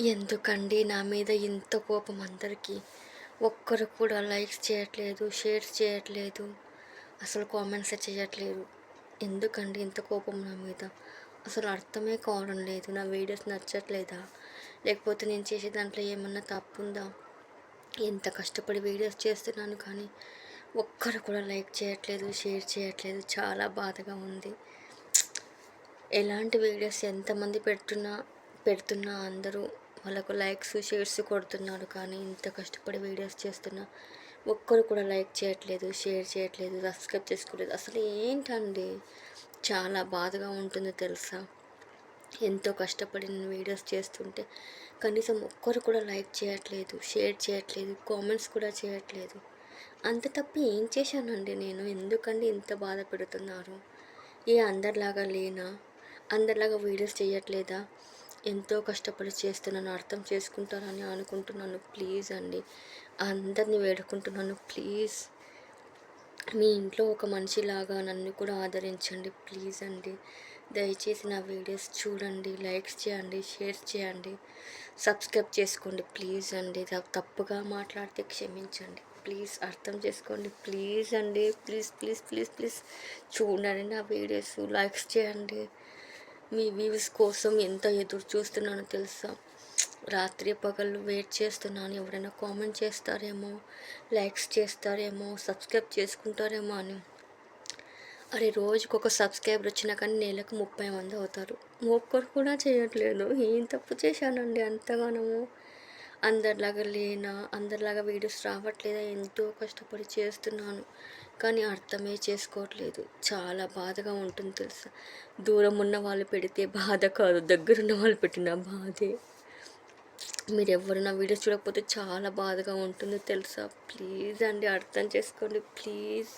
ఎందుకండి నా మీద ఇంత కోపం అందరికీ? ఒక్కరు కూడా లైక్స్ చేయట్లేదు, షేర్స్ చేయట్లేదు, అసలు కామెంట్స్ చేయట్లేదు. ఎందుకండి ఇంత కోపం నా మీద? అసలు అర్థమే కావడం లేదు. నా వీడియోస్ నచ్చట్లేదా? లేకపోతే నేను చేసే దాంట్లో ఏమన్నా తప్పుందా? ఎంత కష్టపడి వీడియోస్ చేస్తున్నాను కానీ ఒక్కరు కూడా లైక్ చేయట్లేదు, షేర్ చేయట్లేదు. చాలా బాధగా ఉంది. ఎలాంటి వీడియోస్ ఎంతమంది పెడుతున్నా అందరూ వాళ్ళకు లైక్స్ షేర్స్ కొడుతున్నారు, కానీ ఇంత కష్టపడి వీడియోస్ చేస్తున్నా ఒక్కరు కూడా లైక్ చేయట్లేదు, షేర్ చేయట్లేదు, సబ్స్క్రైబ్ చేసుకోలేదు. అసలు ఏంటండి, చాలా బాధగా ఉంటుంది తెలుసా. ఎంతో కష్టపడి నేను వీడియోస్ చేస్తుంటే కనీసం ఒక్కరు కూడా లైక్ చేయట్లేదు, షేర్ చేయట్లేదు, కామెంట్స్ కూడా చేయట్లేదు. అంత తప్పు ఏం చేశానండి నేను? ఎందుకండి ఇంత బాధ పెడుతున్నారు? అందరిలాగా లేనా? అందరిలాగా వీడియోస్ చేయట్లేదా? ఎంతో కష్టపడి చేస్తున్నాను, అర్థం చేసుకుంటారని అనుకుంటున్నాను. ప్లీజ్ అండి, అందరినీ వేడుకుంటున్నాను, ప్లీజ్ మీ ఇంట్లో ఒక మనిషిలాగా నన్ను కూడా ఆదరించండి. ప్లీజ్ అండి, దయచేసి నా వీడియోస్ చూడండి, లైక్స్ చేయండి, షేర్ చేయండి, సబ్స్క్రైబ్ చేసుకోండి. ప్లీజ్ అండి, తప్పుగా మాట్లాడితే క్షమించండి. ప్లీజ్ అర్థం చేసుకోండి. ప్లీజ్ అండి, ప్లీజ్ ప్లీజ్ ప్లీజ్ ప్లీజ్ చూడండి నా వీడియోస్, లైక్స్ చేయండి. మీ వ్యూస్ కోసం ఎంత ఎదురు చూస్తున్నానో తెలుసా. రాత్రి పగళ్ళు వెయిట్ చేస్తున్నాను, ఎవరైనా కామెంట్ చేస్తారేమో, లైక్స్ చేస్తారేమో, సబ్స్క్రైబ్ చేసుకుంటారేమో అని. అరే, రోజుకొక సబ్స్క్రైబర్ వచ్చినా కానీ నెలకు 30 మంది అవుతారు. ఒక్కరు కూడా చేయట్లేదు. ఏం తప్పు చేశానండి అంతగానము? అందరిలాగా లేనా? అందరిలాగా వీడియోస్ రావట్లేదా? ఎంతో కష్టపడి చేస్తున్నాను కానీ అర్థమే చేసుకోవట్లేదు. చాలా బాధగా ఉంటుంది తెలుసా. దూరం ఉన్న వాళ్ళు పెడితే బాధ కాదు, దగ్గరున్న వాళ్ళు పెట్టిన బాధే. మీరు ఎవరు నా వీడియోస్ చూడకపోతే చాలా బాధగా ఉంటుంది తెలుసా. ప్లీజ్ అండి, అర్థం చేసుకోండి ప్లీజ్.